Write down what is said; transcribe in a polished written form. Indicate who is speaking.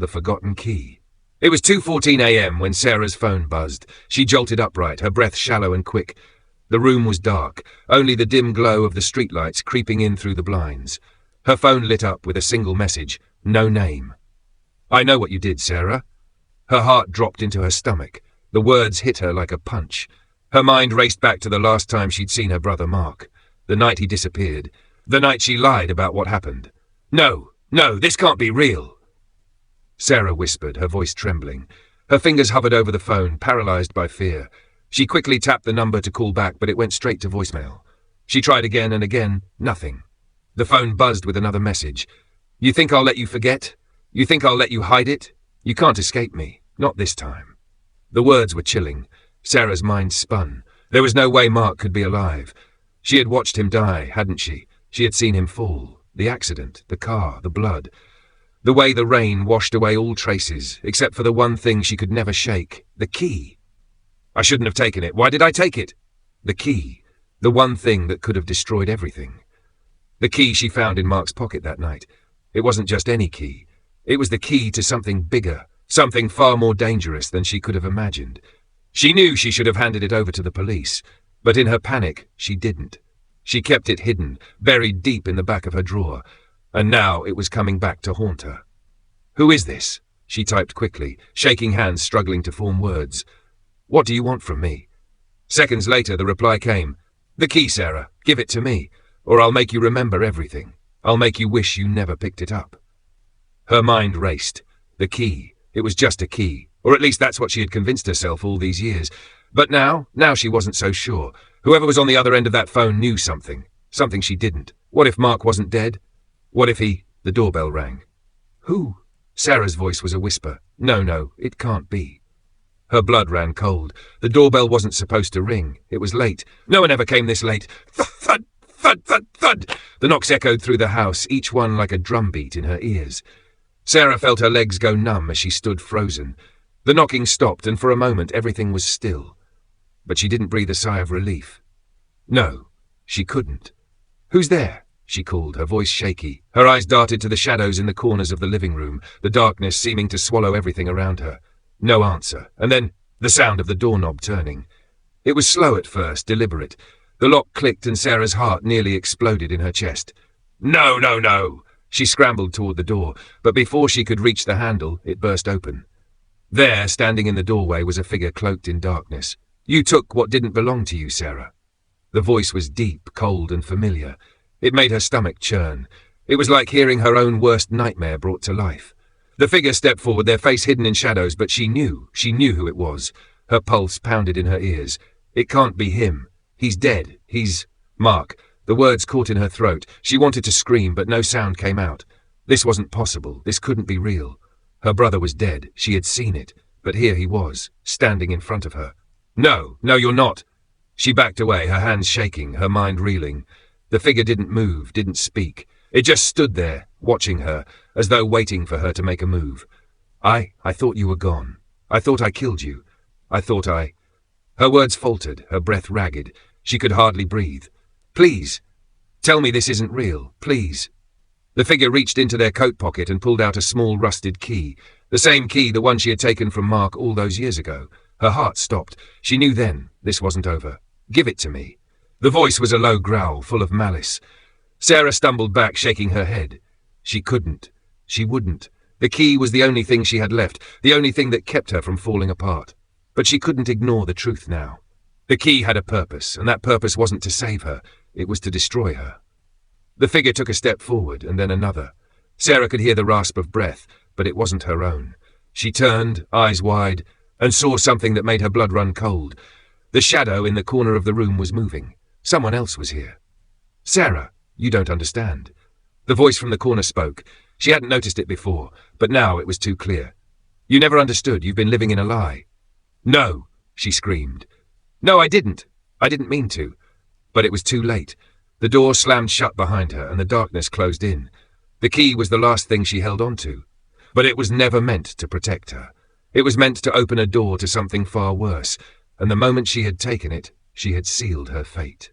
Speaker 1: the forgotten key. It was 2:14 a.m. when Sarah's phone buzzed. She jolted upright, her breath shallow and quick. The room was dark, only the dim glow of the streetlights creeping in through the blinds. Her phone lit up with a single message, no name. "I know what you did, Sarah." Her heart dropped into her stomach. The words hit her like a punch. Her mind raced back to the last time she'd seen her brother Mark. The night he disappeared. The night she lied about what happened. No, this can't be real." Sarah whispered, her voice trembling. Her fingers hovered over the phone, paralyzed by fear. She quickly tapped the number to call back, but it went straight to voicemail. She tried again and again, nothing. The phone buzzed with another message. "You think I'll let you forget? You think I'll let you hide it? You can't escape me. Not this time." The words were chilling. Sarah's mind spun. There was no way Mark could be alive. She had watched him die, hadn't she? She had seen him fall. The accident, the car, the blood. The way the rain washed away all traces, except for the one thing she could never shake, the key. "I shouldn't have taken it. Why did I take it?" The key. The one thing that could have destroyed everything. The key she found in Mark's pocket that night. It wasn't just any key. It was the key to something bigger, something far more dangerous than she could have imagined. She knew she should have handed it over to the police, but in her panic, she didn't. She kept it hidden, buried deep in the back of her drawer, and now it was coming back to haunt her. "Who is this?" she typed quickly, shaking hands, struggling to form words. "What do you want from me?" Seconds later, the reply came. "The key, Sarah. Give it to me, or I'll make you remember everything. I'll make you wish you never picked it up." Her mind raced. The key. It was just a key, or at least that's what she had convinced herself all these years. But now she wasn't so sure. Whoever was on the other end of that phone knew something she didn't. What if Mark wasn't dead? What if he... The doorbell rang. "Who?" Sarah's voice was a whisper. No, it can't be. Her blood ran cold. The doorbell wasn't supposed to ring. It was late. No one ever came this late. Thud, thud, thud, thud. The knocks echoed through the house, each one like a drumbeat in her ears. Sarah felt her legs go numb as she stood frozen. The knocking stopped, and for a moment everything was still. But she didn't breathe a sigh of relief. No, she couldn't. "Who's there?" she called, her voice shaky. Her eyes darted to the shadows in the corners of the living room, the darkness seeming to swallow everything around her. No answer, and then the sound of the doorknob turning. It was slow at first, deliberate. The lock clicked and Sarah's heart nearly exploded in her chest. No! She scrambled toward the door, but before she could reach the handle, it burst open. There, standing in the doorway, was a figure cloaked in darkness. "You took what didn't belong to you, Sarah." The voice was deep, cold, and familiar. It made her stomach churn. It was like hearing her own worst nightmare brought to life. The figure stepped forward, their face hidden in shadows, but she knew who it was. Her pulse pounded in her ears. It can't be him. He's dead. He's... Mark. The words caught in her throat. She wanted to scream, but no sound came out. This wasn't possible. This couldn't be real. Her brother was dead. She had seen it. But here he was, standing in front of her. No, you're not. She backed away, her hands shaking, her mind reeling. The figure didn't move, didn't speak. It just stood there, watching her, as though waiting for her to make a move. I thought you were gone. I thought I killed you. Her words faltered, her breath ragged. She could hardly breathe. "Please, tell me this isn't real, please." The figure reached into their coat pocket and pulled out a small rusted key, the same key, the one she had taken from Mark all those years ago. Her heart stopped. She knew then this wasn't over. "Give it to me." The voice was a low growl, full of malice. Sarah stumbled back, shaking her head. She couldn't. She wouldn't. The key was the only thing she had left, the only thing that kept her from falling apart. But she couldn't ignore the truth now. The key had a purpose, and that purpose wasn't to save her. It was to destroy her. The figure took a step forward, and then another. Sarah could hear the rasp of breath, but it wasn't her own. She turned, eyes wide, and saw something that made her blood run cold. The shadow in the corner of the room was moving. Someone else was here. "Sarah, you don't understand." The voice from the corner spoke. She hadn't noticed it before, but now it was too clear. "You never understood. You've been living in a lie." "No," she screamed. "No, I didn't. I didn't mean to." But it was too late. The door slammed shut behind her, and the darkness closed in. The key was the last thing she held on to. But it was never meant to protect her. It was meant to open a door to something far worse, and the moment she had taken it, she had sealed her fate.